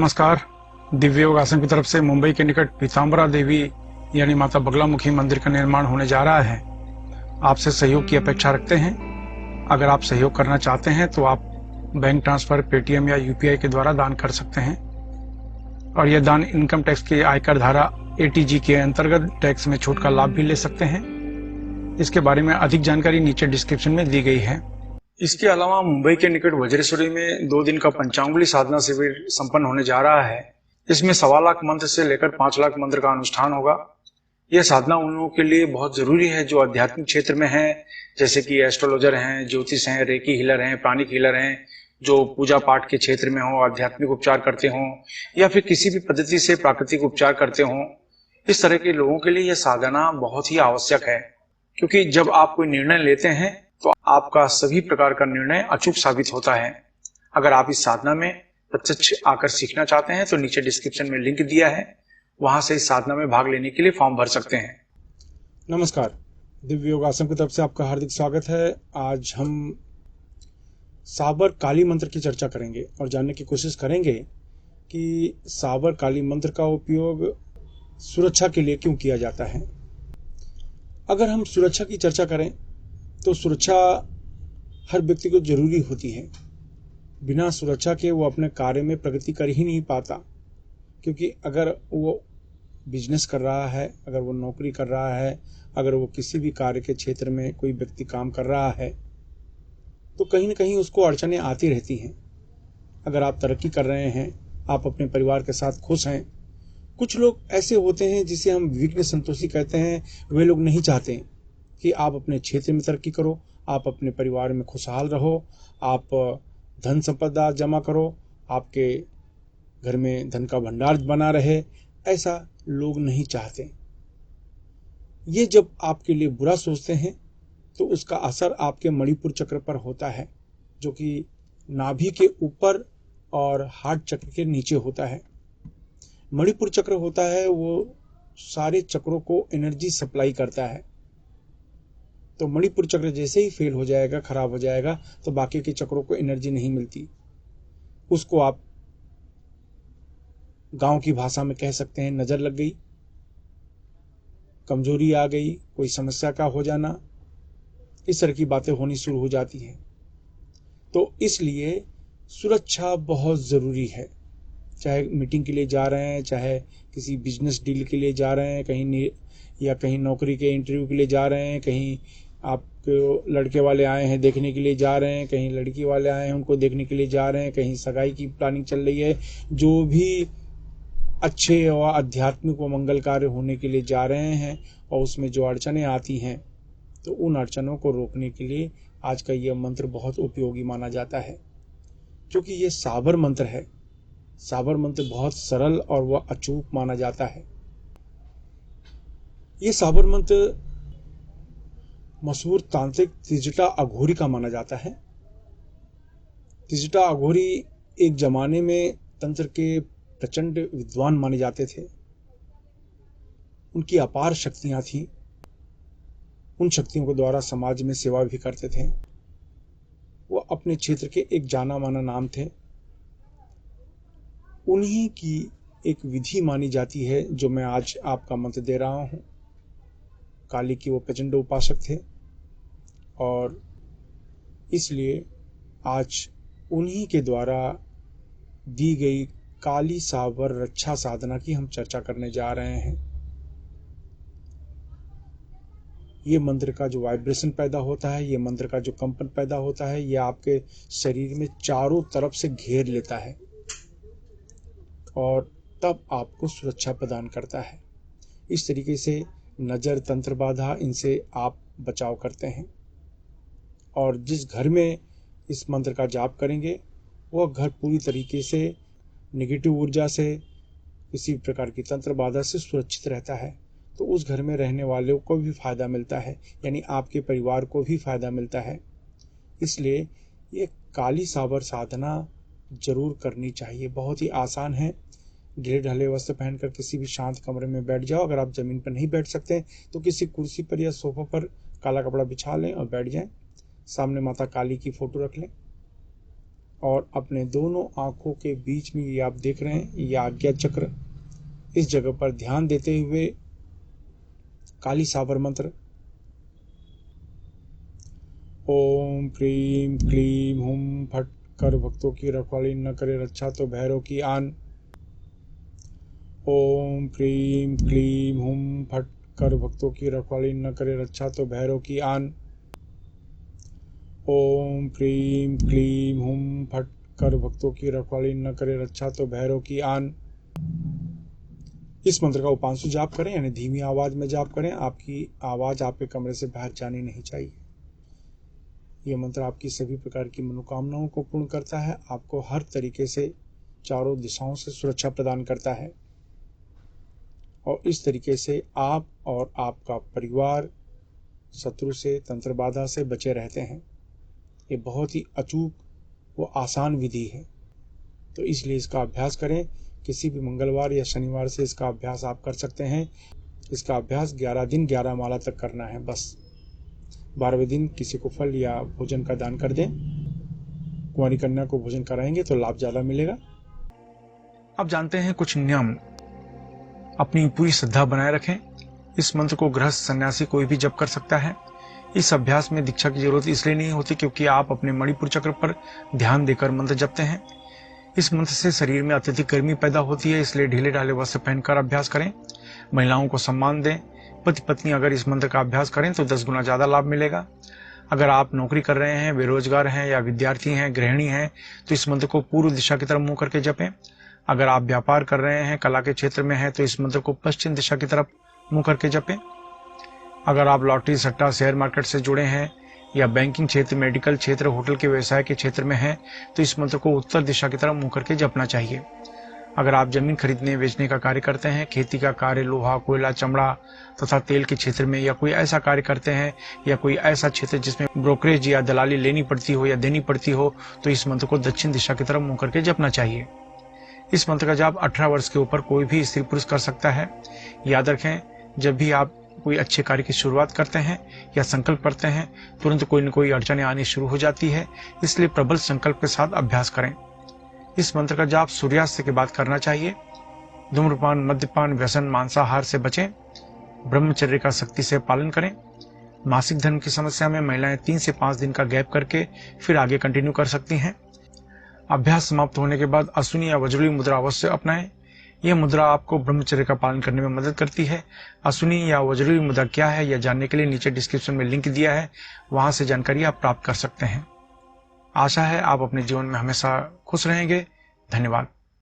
नमस्कार। दिव्य योग आश्रम की तरफ से मुंबई के निकट पीताम्बरा देवी यानी माता बगलामुखी मंदिर का निर्माण होने जा रहा है। आपसे सहयोग की अपेक्षा रखते हैं। अगर आप सहयोग करना चाहते हैं तो आप बैंक ट्रांसफर, पेटीएम या यूपीआई के द्वारा दान कर सकते हैं और यह दान इनकम टैक्स की आयकर धारा एटीजी के अंतर्गत टैक्स में छूट का लाभ भी ले सकते हैं। इसके बारे में अधिक जानकारी नीचे डिस्क्रिप्शन में दी गई है। इसके अलावा मुंबई के निकट वज्रेश्वरी में 2 दिन का पंचांगुली साधना शिविर संपन्न होने जा रहा है। इसमें 1.25 लाख मंत्र से लेकर 5 लाख मंत्र का अनुष्ठान होगा। यह साधना उन लोगों के लिए बहुत जरूरी है जो आध्यात्मिक क्षेत्र में हैं, जैसे कि एस्ट्रोलॉजर हैं, ज्योतिष हैं, रेकी हीलर हैं, प्राणिक हीलर हैं, जो पूजा पाठ के क्षेत्र में हो, आध्यात्मिक उपचार करते हों या फिर किसी भी पद्धति से प्राकृतिक उपचार करते हों। इस तरह के लोगों के लिए यह साधना बहुत ही आवश्यक है, क्योंकि जब आप कोई निर्णय लेते हैं तो आपका सभी प्रकार का निर्णय अचूक साबित होता है। अगर आप इस साधना में प्रत्यक्ष आकर सीखना चाहते हैं तो नीचे डिस्क्रिप्शन में लिंक दिया है, वहां से इस साधना में भाग लेने के लिए फॉर्म भर सकते हैं। नमस्कार, दिव्य योग आश्रम की तरफ से आपका हार्दिक स्वागत है। आज हम साबर काली मंत्र की चर्चा करेंगे और जानने की कोशिश करेंगे कि साबर काली मंत्र का उपयोग सुरक्षा के लिए क्यों किया जाता है। अगर हम सुरक्षा की चर्चा करें तो सुरक्षा हर व्यक्ति को जरूरी होती है। बिना सुरक्षा के वो अपने कार्य में प्रगति कर ही नहीं पाता, क्योंकि अगर वो बिजनेस कर रहा है, अगर वो नौकरी कर रहा है, अगर वो किसी भी कार्य के क्षेत्र में कोई व्यक्ति काम कर रहा है तो कहीं ना कहीं उसको अड़चनें आती रहती हैं। अगर आप तरक्की कर रहे हैं, आप अपने परिवार के साथ खुश हैं, कुछ लोग ऐसे होते हैं जिसे हम विघ्न संतोषी कहते हैं। वे लोग नहीं चाहते कि आप अपने क्षेत्र में तरक्की करो, आप अपने परिवार में खुशहाल रहो, आप धन संपदा जमा करो, आपके घर में धन का भंडार बना रहे। ऐसा लोग नहीं चाहते। ये जब आपके लिए बुरा सोचते हैं तो उसका असर आपके मणिपुर चक्र पर होता है, जो कि नाभि के ऊपर और हार्ट चक्र के नीचे होता है। मणिपुर चक्र होता है वो सारे चक्रों को एनर्जी सप्लाई करता है। तो मणिपुर चक्र जैसे ही फेल हो जाएगा, खराब हो जाएगा, तो बाकी के चक्रों को एनर्जी नहीं मिलती। उसको आप गांव की भाषा में कह सकते हैं नजर लग गई, कमजोरी आ गई, कोई समस्या का हो जाना, इस तरह की बातें होनी शुरू हो जाती हैं। तो इसलिए सुरक्षा बहुत जरूरी है। चाहे मीटिंग के लिए जा रहे हैं, चाहे किसी बिजनेस डील के लिए जा रहे हैं, कहीं नौकरी के इंटरव्यू के लिए जा रहे हैं, कहीं आपको लड़के वाले आए हैं देखने के लिए जा रहे हैं, कहीं लड़की वाले आए हैं उनको देखने के लिए जा रहे हैं, कहीं सगाई की प्लानिंग चल रही है, जो भी अच्छे और आध्यात्मिक व मंगल कार्य होने के लिए जा रहे हैं और उसमें जो अड़चनें आती हैं तो उन अड़चनों को रोकने के लिए आज का यह मंत्र बहुत उपयोगी माना जाता है। क्योंकि ये साबर मंत्र है। साबर मंत्र बहुत सरल और वह अचूक माना जाता है। ये साबर मंत्र मशहूर तांत्रिक त्रिजटा अघोरी का माना जाता है। त्रिजटा अघोरी एक जमाने में तंत्र के प्रचंड विद्वान माने जाते थे। उनकी अपार शक्तियां थीं। उन शक्तियों के द्वारा समाज में सेवा भी करते थे। वो अपने क्षेत्र के एक जाना माना नाम थे। उन्हीं की एक विधि मानी जाती है जो मैं आज आपका मंत्र दे रहा हूं। काली की वो प्रचंड उपासक थे और इसलिए आज उन्हीं के द्वारा दी गई काली साबर रक्षा साधना की हम चर्चा करने जा रहे हैं। ये मंत्र का जो वाइब्रेशन पैदा होता है, ये मंत्र का जो कंपन पैदा होता है, ये आपके शरीर में चारों तरफ से घेर लेता है और तब आपको सुरक्षा प्रदान करता है। इस तरीके से नजर, तंत्र बाधा, इनसे आप बचाव करते हैं और जिस घर में इस मंत्र का जाप करेंगे वह घर पूरी तरीके से नेगेटिव ऊर्जा से, किसी प्रकार की तंत्र बाधा से सुरक्षित रहता है। तो उस घर में रहने वालों को भी फायदा मिलता है, यानी आपके परिवार को भी फायदा मिलता है। इसलिए ये काली साबर साधना जरूर करनी चाहिए। बहुत ही आसान है। ढीले ढाले वस्त्र पहनकर किसी भी शांत कमरे में बैठ जाओ। अगर आप जमीन पर नहीं बैठ सकते तो किसी कुर्सी पर या सोफा पर काला कपड़ा बिछा लें और बैठ जाएं। सामने माता काली की फोटो रख लें और अपने दोनों आंखों के बीच में ये आप देख रहे हैं ये आज्ञा चक्र, इस जगह पर ध्यान देते हुए काली साबर मंत्र ओम क्रीम क्लीम हुम फट कर भक्तों की रखवाली न करे रक्षा तो भैरव की आन। ओम क्रीम क्लीम हुम फट कर भक्तों की रखवाली न करे रक्षा तो भैरव की आन। ओम क्रीम क्लीम हुम फट कर भक्तों की रखवाली न करे रक्षा तो भैरव की आन। इस मंत्र का उपांशु जाप करें, यानी धीमी आवाज में जाप करें। आपकी आवाज आपके कमरे से बाहर जानी नहीं चाहिए। यह मंत्र आपकी सभी प्रकार की मनोकामनाओं को पूर्ण करता है, आपको हर तरीके से चारों दिशाओं से सुरक्षा प्रदान करता है और इस तरीके से आप और आपका परिवार शत्रु से, तंत्र बाधा से बचे रहते हैं। ये बहुत ही अचूक व आसान विधि है, तो इसलिए इसका अभ्यास करें। किसी भी मंगलवार या शनिवार से इसका अभ्यास आप कर सकते हैं। इसका अभ्यास 11 दिन 11 माला तक करना है बस। 12वें दिन किसी को फल या भोजन का दान कर दें। कुंवारी कन्या को भोजन कराएंगे तो लाभ ज्यादा मिलेगा। अब जानते हैं कुछ नियम। अपनी पूरी श्रद्धा बनाए रखें। इस मंत्र को गृहस्थ सन्यासी कोई भी जप कर सकता है। इस अभ्यास में दीक्षा की जरूरत इसलिए नहीं होती क्योंकि आप अपने मणिपुर चक्र पर ध्यान देकर मंत्र जपते हैं। इस मंत्र से शरीर में अत्यधिक गर्मी पैदा होती है, इसलिए ढीले ढाले वस्त्र पहनकर अभ्यास करें। महिलाओं को सम्मान दें। पति पत्नी अगर इस मंत्र का अभ्यास करें तो 10 गुना ज्यादा लाभ मिलेगा। अगर आप नौकरी कर रहे हैं, बेरोजगार हैं या विद्यार्थी हैं, गृहिणी हैं, तो इस मंत्र को पूर्व दिशा की तरफ मुंह करके जपें। अगर आप व्यापार कर रहे हैं, कला के क्षेत्र में हैं, तो इस मंत्र को पश्चिम दिशा की तरफ मुंह करके जपें। अगर आप लॉटरी, सट्टा, शेयर मार्केट से जुड़े हैं या बैंकिंग क्षेत्र, मेडिकल क्षेत्र, होटल के व्यवसाय के क्षेत्र में हैं, तो इस मंत्र को उत्तर दिशा की तरफ मुंह करके जपना चाहिए। अगर आप जमीन खरीदने बेचने का कार्य करते हैं, खेती का कार्य, लोहा, कोयला, चमड़ा तथा तेल के क्षेत्र में, या कोई ऐसा कार्य करते हैं या कोई ऐसा क्षेत्र जिसमें ब्रोकरेज या दलाली लेनी पड़ती हो या देनी पड़ती हो, तो इस मंत्र को दक्षिण दिशा की तरफ मुंह करके जपना चाहिए। इस मंत्र का जाप 18 वर्ष के ऊपर कोई भी स्त्री पुरुष कर सकता है। याद रखें, जब भी आप कोई अच्छे कार्य की शुरुआत करते हैं या संकल्प करते हैं, तुरंत कोई न कोई अड़चनें आनी शुरू हो जाती है, इसलिए प्रबल संकल्प के साथ अभ्यास करें। इस मंत्र का जाप सूर्यास्त के बाद करना चाहिए। धूम्रपान, मद्यपान, व्यसन, मांसाहार से बचें। ब्रह्मचर्य का सख्ती से पालन करें। मासिक धर्म की समस्या में महिलाएं 3 से 5 दिन का गैप करके फिर आगे कंटिन्यू कर सकती हैं। अभ्यास समाप्त होने के बाद अश्विनी या वज्रली मुद्रा अवश्य अपनाएं। यह मुद्रा आपको ब्रह्मचर्य का पालन करने में मदद करती है। अश्विनी या वज्रली मुद्रा क्या है, यह जानने के लिए नीचे डिस्क्रिप्शन में लिंक दिया है, वहां से जानकारी आप प्राप्त कर सकते हैं। आशा है आप अपने जीवन में हमेशा खुश रहेंगे। धन्यवाद।